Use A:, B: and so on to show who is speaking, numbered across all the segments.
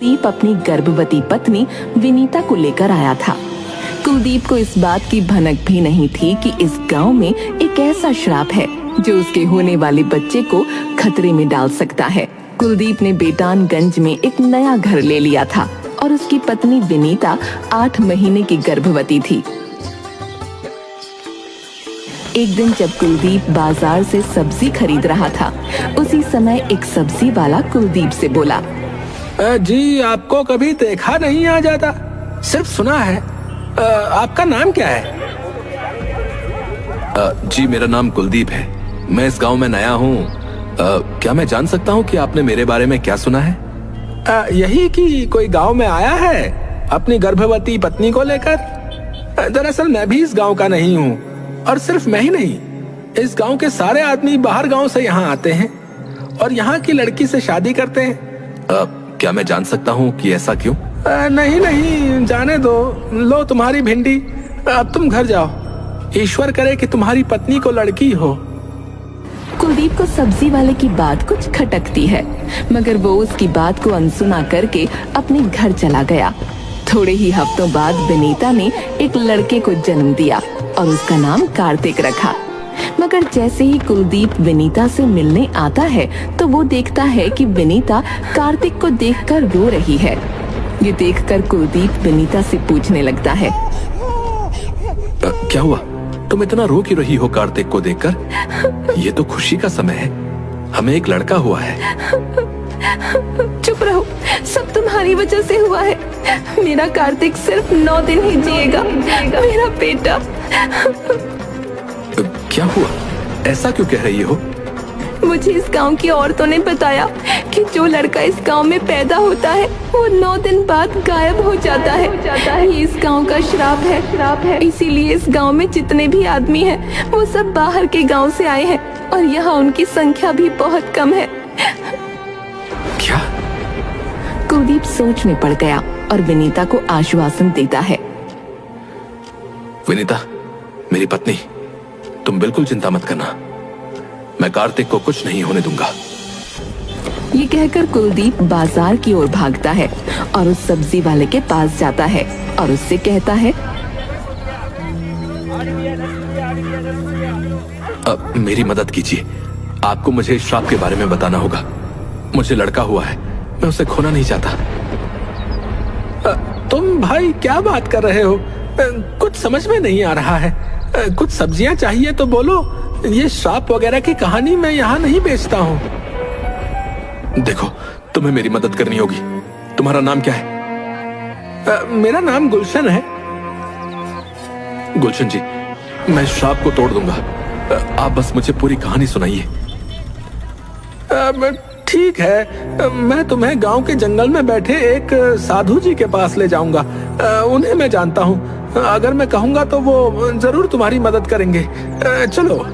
A: कुलदीप अपनी गर्भवती पत्नी विनीता को लेकर आया था। कुलदीप को इस बात की भनक भी नहीं थी कि इस गांव में एक ऐसा श्राप है जो उसके होने वाले बच्चे को खतरे में डाल सकता है। कुलदीप ने बेटानगंज में एक नया घर ले लिया था और उसकी पत्नी विनीता 8 महीने की गर्भवती थी। एक दिन जब कुलदीप बाजार से सब्जी खरीद रहा था, उसी समय एक सब्जी वाला कुलदीप से बोला,
B: जी आपको कभी देखा नहीं आ जाता, सिर्फ सुना है। आपका नाम क्या है?
C: जी मेरा नाम कुलदीप है, मैं इस गांव में नया हूँ। क्या मैं जान सकता हूँ कि आपने मेरे बारे में क्या सुना है?
B: यही कि कोई गांव में आया है अपनी गर्भवती पत्नी को लेकर। दरअसल मैं भी इस गांव का नहीं हूँ, और सिर्फ मैं ही नहीं, इस गांव के सारे आदमी बाहर गांव से यहाँ आते हैं और यहाँ की लड़की से शादी करते हैं।
C: क्या मैं जान सकता हूँ कि ऐसा क्यों?
B: नहीं नहीं, जाने दो। लो तुम्हारी भिंडी, अब तुम घर जाओ। ईश्वर करे कि तुम्हारी पत्नी को लड़की हो।
A: कुलदीप को सब्जी वाले की बात कुछ खटकती है, मगर वो उसकी बात को अनसुना करके अपने घर चला गया। थोड़े ही हफ्तों बाद विनीता ने एक लड़के को जन्म दिया और उसका नाम कार्तिक रखा। मगर जैसे ही कुलदीप विनीता से मिलने आता है तो वो देखता है कि विनीता कार्तिक को देखकर रो रही है। ये देखकर कुलदीप विनीता से पूछने लगता है,
C: क्या हुआ? तुम इतना रो क्यों रही हो कार्तिक को देखकर? ये तो खुशी का समय है, हमें एक लड़का हुआ है।
A: चुप रहो, सब तुम्हारी वजह से हुआ है। मेरा कार्तिक सिर्फ 9 दिन ही जिएगा, मेरा बेटा।
C: क्या हुआ? ऐसा क्यों कह रही हो?
A: मुझे इस गांव की औरतों ने बताया कि जो लड़का इस गांव में पैदा होता है वो 9 दिन बाद गायब हो जाता है। ये इस गांव का श्राप है। इसीलिए इस गांव में जितने भी आदमी हैं वो सब बाहर के गांव से आए हैं और यहाँ उनकी संख्या भी बहुत कम है।
C: क्या?
A: कुलदीप सोच में पड़ गया और विनीता को आश्वासन देता है,
C: विनीता मेरी पत्नी, तुम बिल्कुल चिंता मत करना, मैं कार्तिक को कुछ नहीं होने दूंगा।
A: ये कहकर कुलदीप बाजार की ओर भागता है और उस सब्जी वाले के पास जाता है और उससे कहता है,
C: मेरी मदद कीजिए, आपको मुझे इस श्राप के बारे में बताना होगा। मुझे लड़का हुआ है, मैं उसे खोना नहीं चाहता।
B: तुम भाई क्या बात कर रहे हो? कुछ समझ में नहीं आ रहा है। कुछ सब्जियां चाहिए तो बोलो, ये श्राप वगैरह की कहानी मैं यहाँ नहीं बेचता हूँ।
C: देखो, तुम्हें मेरी मदद करनी होगी। तुम्हारा नाम क्या है?
B: मेरा नाम गुलशन है।
C: गुलशन जी, मैं श्राप को तोड़ दूंगा, आप बस मुझे पूरी कहानी सुनाइए।
B: ठीक है, मैं तुम्हें गांव के जंगल में बैठे एक साधु जी के पास ले जाऊंगा। उन्हें मैं जानता हूँ, अगर मैं कहूँगा तो वो जरूर तुम्हारी मदद करेंगे। चलो।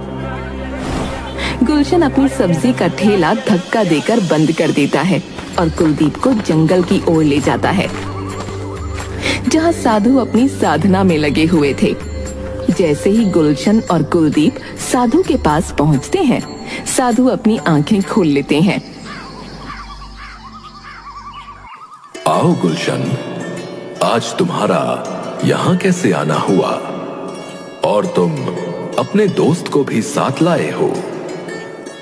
A: गुलशन अपनी सब्जी का ठेला धक्का देकर बंद कर देता है और कुलदीप को जंगल की ओर ले जाता है, जहाँ साधु अपनी साधना में लगे हुए थे। जैसे ही गुलशन और कुलदीप साधु के पास पहुँचते हैं, साधु अपनी आंखें खोल लेते हैं।
C: आओ गुलशन, आज तुम्हारा यहाँ कैसे आना हुआ? और तुम अपने दोस्त को भी साथ लाए हो,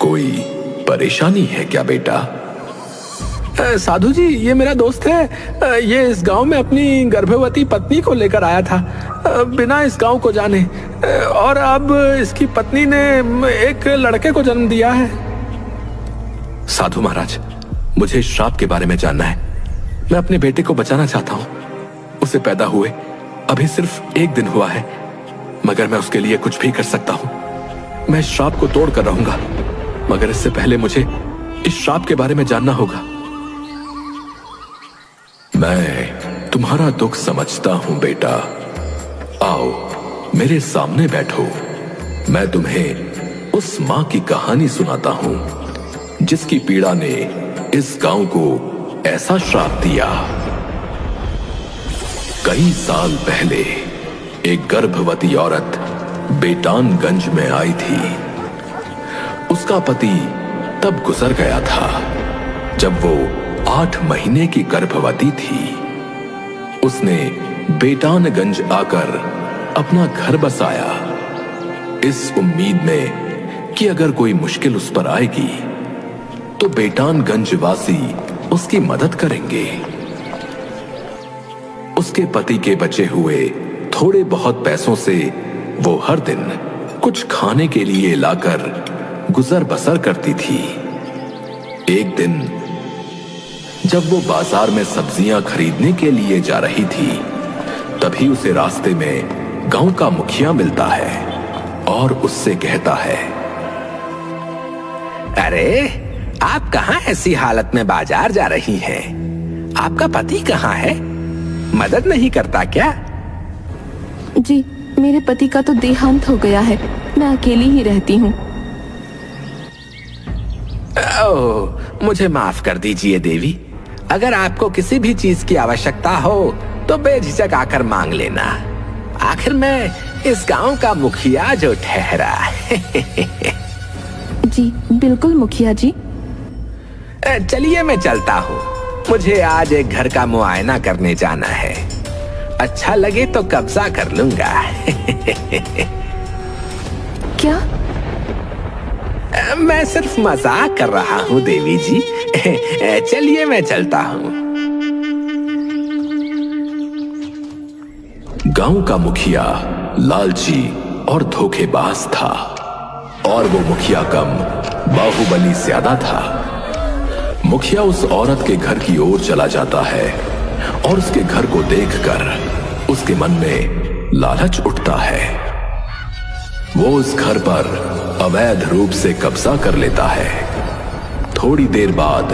C: कोई परेशानी है क्या बेटा?
B: साधु जी, ये मेरा दोस्त है। ये इस गांव में अपनी गर्भवती पत्नी को लेकर आया था, बिना इस गांव को जाने, और अब इसकी पत्नी ने एक लड़के को जन्म दिया है।
C: साधु महाराज, मुझे इस श्राप के बारे में जानना है। मैं अपने बेटे को बचाना चाहता हूँ। उसे पैदा हुए अभी सिर्फ 1 दिन हुआ है, मगर मैं उसके लिए कुछ भी कर सकता हूँ। मैं इस श्राप को तोड़ कर रहूंगा, मगर इससे पहले मुझे इस श्राप के बारे में जानना होगा। मैं तुम्हारा दुख समझता हूं बेटा। आओ मेरे सामने बैठो, मैं तुम्हें उस मां की कहानी सुनाता हूं जिसकी पीड़ा ने इस गांव को ऐसा श्राप दिया। कई साल पहले एक गर्भवती औरत बेटानगंज में आई थी। उसका पति तब गुजर गया था जब वो 8 महीने की गर्भवती थी। उसने बेटानगंज आकर अपना घर बसाया, इस उम्मीद में कि अगर कोई मुश्किल उस पर आएगी तो बेटानगंज वासी उसकी मदद करेंगे। उसके पति के बचे हुए थोड़े बहुत पैसों से वो हर दिन कुछ खाने के लिए लाकर गुजर बसर करती थी। एक दिन जब वो बाजार में सब्जियां खरीदने के लिए जा रही थी, तभी उसे रास्ते में गांव का मुखिया मिलता है और उससे कहता है,
B: अरे आप कहाँ ऐसी हालत में बाजार जा रही हैं? आपका पति कहाँ है? मदद नहीं करता क्या?
A: जी, मेरे पति का तो देहांत हो गया है, मैं अकेली ही रहती हूँ।
B: ओह, मुझे माफ कर दीजिए देवी। अगर आपको किसी भी चीज की आवश्यकता हो तो बेझिझक आकर मांग लेना। आखिर मैं इस गांव का मुखिया जो ठहरा।
A: जी बिल्कुल मुखिया जी।
B: चलिए मैं चलता हूँ, मुझे आज एक घर का मुआयना करने जाना है। अच्छा लगे तो कब्जा कर लूंगा।
A: क्या?
B: मैं सिर्फ मजाक कर रहा हूँ देवी जी। चलिए मैं चलता हूँ।
C: गांव का मुखिया लालची और धोखेबाज था, और वो मुखिया कम बाहुबली ज्यादा था। मुखिया उस औरत के घर की ओर चला जाता है और उसके घर को देखकर उसके मन में लालच उठता है। वो उस घर पर अवैध रूप से कब्जा कर लेता है। थोड़ी देर बाद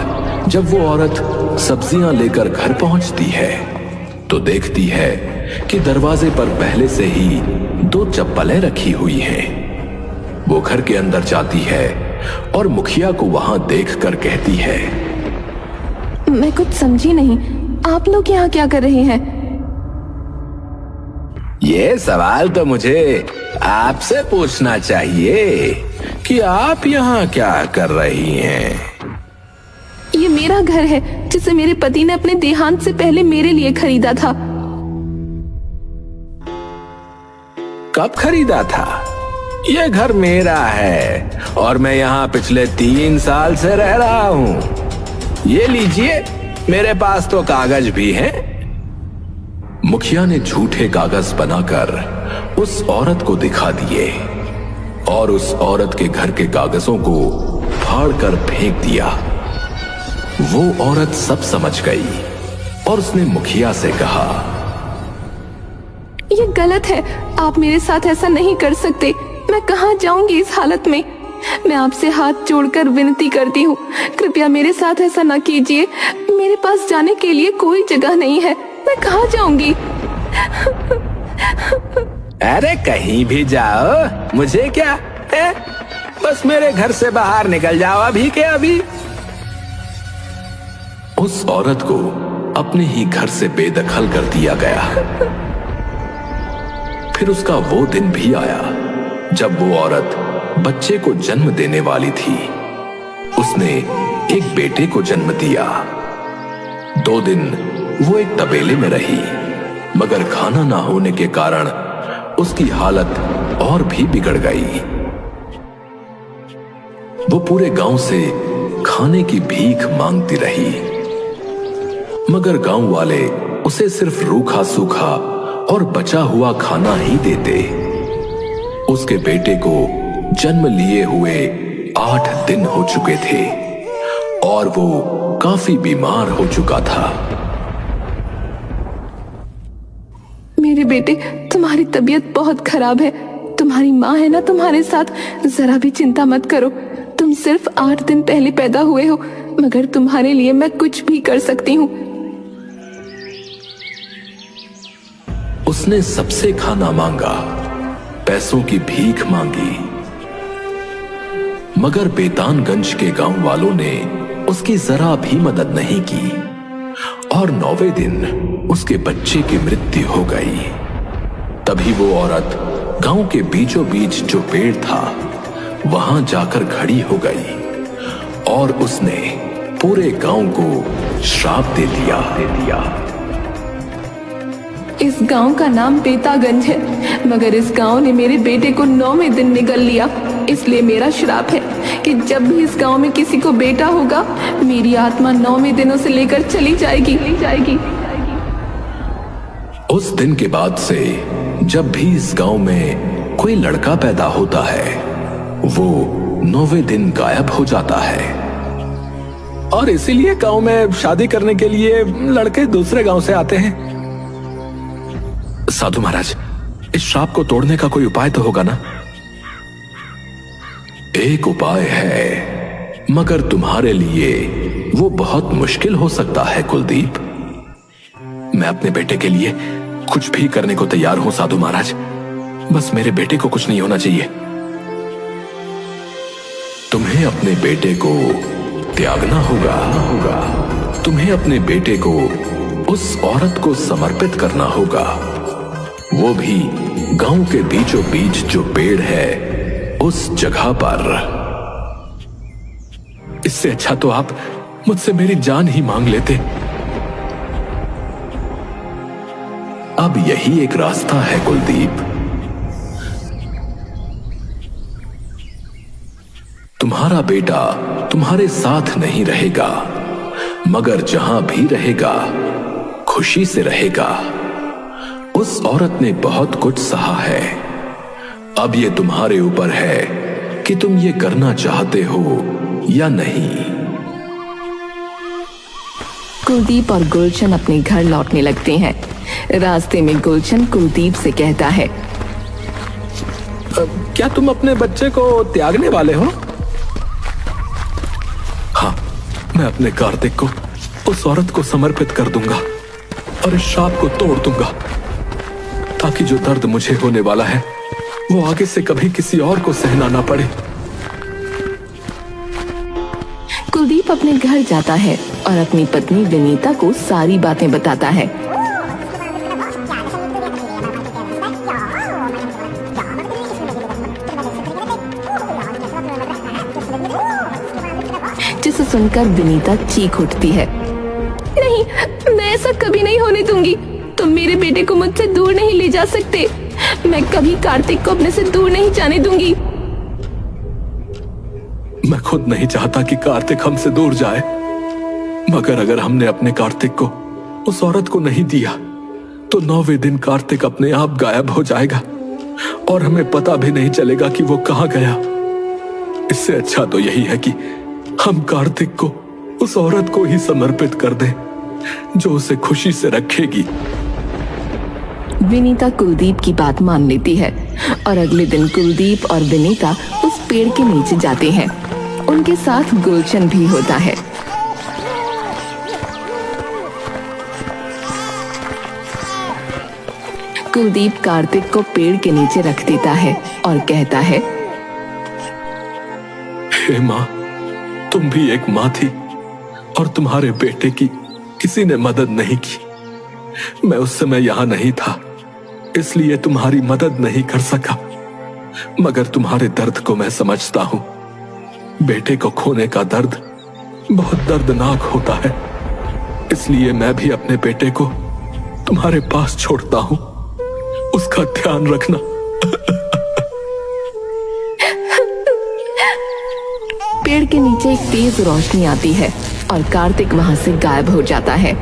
C: जब वो औरत सब्जियां लेकर घर पहुंचती है तो देखती है कि दरवाजे पर पहले से ही 2 चप्पलें रखी हुई हैं। वो घर के अंदर जाती है और मुखिया को वहां देखकर कहती है,
A: मैं कुछ समझी नहीं, आप लोग यहाँ क्या कर रहे हैं?
B: ये सवाल तो मुझे आपसे पूछना चाहिए कि आप यहाँ क्या कर रही हैं?
A: ये मेरा घर है जिसे मेरे पति ने अपने देहांत से पहले मेरे लिए खरीदा था।
B: कब खरीदा था? ये घर मेरा है और मैं यहाँ पिछले 3 साल से रह रहा हूँ। ये लीजिए, मेरे पास तो कागज भी हैं।
C: मुखिया ने झूठे कागज बनाकर उस औरत को दिखा दिए और उस औरत के घर के कागजों को फाड़कर फेंक दिया। वो औरत सब समझ गई और उसने मुखिया से कहा,
A: ये गलत है, आप मेरे साथ ऐसा नहीं कर सकते। मैं कहाँ जाऊंगी इस हालत में? मैं आपसे हाथ जोड़कर विनती करती हूँ, कृपया मेरे साथ ऐसा न कीजिए। मेरे पास जाने के लिए कोई जगह नहीं है, मैं कहाँ जाऊंगी?
B: अरे कहीं भी जाओ, मुझे क्या है? बस मेरे घर से बाहर निकल जाओ अभी के अभी।
C: उस औरत को अपने ही घर से बेदखल कर दिया गया। फिर उसका वो दिन भी आया जब वो औरत बच्चे को जन्म देने वाली थी। उसने एक बेटे को जन्म दिया। 2 दिन वो एक तबेले में रही, मगर खाना ना होने के कारण उसकी हालत और भी बिगड़ गई। वो पूरे गांव से खाने की भीख मांगती रही, मगर गांव वाले उसे सिर्फ रूखा सूखा और बचा हुआ खाना ही देते। उसके बेटे को जन्म लिए हुए 8 दिन हो चुके थे और वो काफी बीमार हो चुका था।
A: मेरे बेटे, तुम्हारी तबीयत बहुत खराब है। तुम्हारी माँ है ना तुम्हारे साथ, जरा भी चिंता मत करो। तुम सिर्फ 8 दिन पहले पैदा हुए हो, मगर तुम्हारे लिए मैं कुछ भी कर सकती हूँ।
C: उसने सबसे खाना मांगा, पैसों की भीख मांगी, मगर बेतानगंज के गांव वालों ने उसकी जरा भी मदद नहीं की और 9वें दिन उसके बच्चे की मृत्यु हो गई। तभी वो औरत गांव के बीचों बीच जो पेड़ था वहां जाकर खड़ी हो गई और उसने पूरे गांव को श्राप दे दिया।
A: इस गांव का नाम बेतागंज है, मगर इस गांव ने मेरे बेटे को 9वें दिन निगल लिया। इसलिए मेरा श्राप है कि जब भी इस गांव में किसी को बेटा होगा, मेरी आत्मा 9वें दिन उसे लेकर चली जाएगी।
C: उस दिन के बाद से जब भी इस गांव में कोई लड़का पैदा होता है, वो 9वें दिन गायब हो जाता है।
B: और इसीलिए गांव में शादी करने के लिए लड़के दूसरे गांव से आते हैं।
C: साधु महाराज, इस श्राप को तोड़ने का कोई उपाय तो होगा ना? एक उपाय है, मगर तुम्हारे लिए वो बहुत मुश्किल हो सकता है कुलदीप। मैं अपने बेटे के लिए कुछ भी करने को तैयार हूं साधु महाराज, बस मेरे बेटे को कुछ नहीं होना चाहिए। तुम्हें अपने बेटे को त्यागना होगा। तुम्हें अपने बेटे को उस औरत को समर्पित करना होगा, वो भी गांव के बीचों बीच जो पेड़ है उस जगह पर।
B: इससे अच्छा तो आप मुझसे मेरी जान ही मांग लेते।
C: अब यही एक रास्ता है कुलदीप। तुम्हारा बेटा तुम्हारे साथ नहीं रहेगा, मगर जहां भी रहेगा खुशी से रहेगा। उस औरत ने बहुत कुछ सहा है, अब ये तुम्हारे ऊपर है कि तुम ये करना चाहते हो या नहीं।
A: कुलदीप और गुलशन अपने घर लौटने लगते हैं। रास्ते में गुलशन कुलदीप से कहता है,
B: क्या तुम अपने बच्चे को त्यागने वाले हो?
C: हाँ, मैं अपने कार्तिक को उस औरत को समर्पित कर दूंगा और इस श्राप को तोड़ दूंगा, ताकि जो दर्द मुझे होने वाला है वो आगे से कभी किसी और को सहना ना पड़े।
A: कुलदीप अपने घर जाता है और अपनी पत्नी विनीता को सारी बातें बताता है। जिसे सुनकर विनीता चीख उठती है, नहीं, मैं ऐसा कभी नहीं होने दूंगी। तुम मेरे बेटे को मुझसे दूर नहीं ले जा सकते। मैं कभी कार्तिक को अपने से दूर नहीं जाने दूंगी।
C: मैं खुद नहीं चाहता कि कार्तिक हमसे दूर जाए, मगर अगर हमने अपने कार्तिक को उस औरत को नहीं दिया तो 9वें दिन कार्तिक अपने आप गायब हो जाएगा और हमें पता भी नहीं चलेगा कि वो कहां गया। इससे अच्छा तो यही है कि हम कार्तिक को उस औरत को ही समर्पित कर दें जो उसे खुशी से रखेगी।
A: विनीता कुलदीप की बात मान लेती है और अगले दिन कुलदीप और विनीता उस पेड़ के नीचे जाते हैं। उनके साथ गुलशन भी होता है। कुलदीप कार्तिक को पेड़ के नीचे रख देता है और कहता है,
C: हे माँ, तुम भी एक माँ थी और तुम्हारे बेटे की किसी ने मदद नहीं की। मैं उस समय यहां नहीं था, इसलिए तुम्हारी मदद नहीं कर सका, मगर तुम्हारे दर्द को मैं समझता हूं। बेटे को खोने का दर्द बहुत दर्दनाक होता है, इसलिए मैं भी अपने बेटे को तुम्हारे पास छोड़ता हूं। उसका ध्यान रखना।
A: पेड़ के नीचे एक तेज रोशनी आती है और कार्तिक वहां से गायब हो जाता है।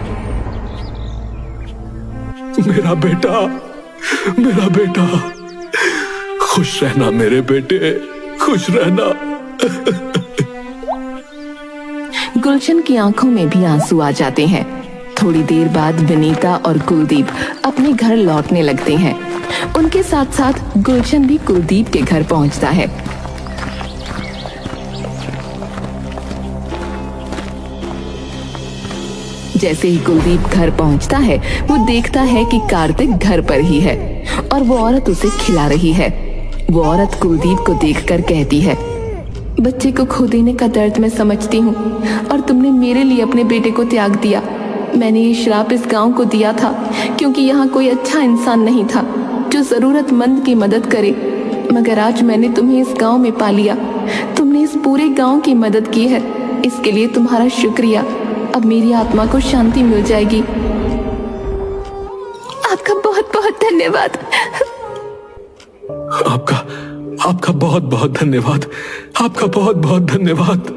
C: मेरा बेटा, मेरा बेटा, खुश रहना मेरे बेटे, खुश रहना।
A: गुलशन की आंखों में भी आंसू आ जाते हैं। थोड़ी देर बाद विनीता और कुलदीप अपने घर लौटने लगते हैं। उनके साथ साथ गुलशन भी कुलदीप के घर पहुंचता है। जैसे ही कुलदीप घर पहुंचता है, वो देखता है कि कार्तिक घर पर ही है और वो औरत उसे खिला रही है। वो औरत कुलदीप को देखकर कहती है, बच्चे को खो देने का दर्द मैं समझती हूँ और तुमने मेरे लिए अपने बेटे को त्याग दिया। मैंने ये श्राप इस गांव को दिया था क्योंकि यहाँ कोई अच्छा इंसान नहीं था जो जरूरतमंद की मदद करे, मगर आज मैंने तुम्हें इस गांव में पा लिया। तुमने इस पूरे गांव की मदद की है, इसके लिए तुम्हारा शुक्रिया। अब मेरी आत्मा को शांति मिल जाएगी। आपका बहुत बहुत धन्यवाद।
C: आपका आपका बहुत बहुत धन्यवाद। आपका बहुत बहुत धन्यवाद।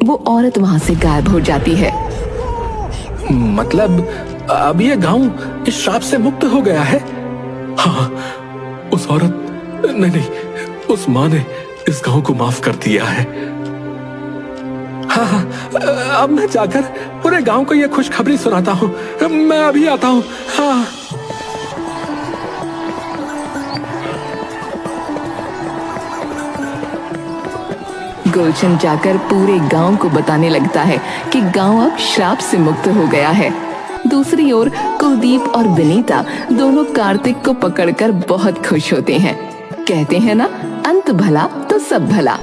A: वो औरत वहां से गायब हो जाती है।
B: मतलब अब ये गांव इस श्राप से मुक्त हो गया है?
C: हाँ, उस औरत नहीं, उस माँ ने इस गांव को माफ कर दिया है।
B: हाँ, अब मैं जाकर पूरे गांव को ये खुशखबरी सुनाता हूँ। मैं अभी आता हूँ। हाँ।
A: गुलशन जाकर पूरे गांव को बताने लगता है कि गांव अब श्राप से मुक्त हो गया है। दूसरी ओर कुलदीप और विनीता दोनों कार्तिक को पकड़कर बहुत खुश होते हैं। कहते हैं ना, अंत भला तो सब भला।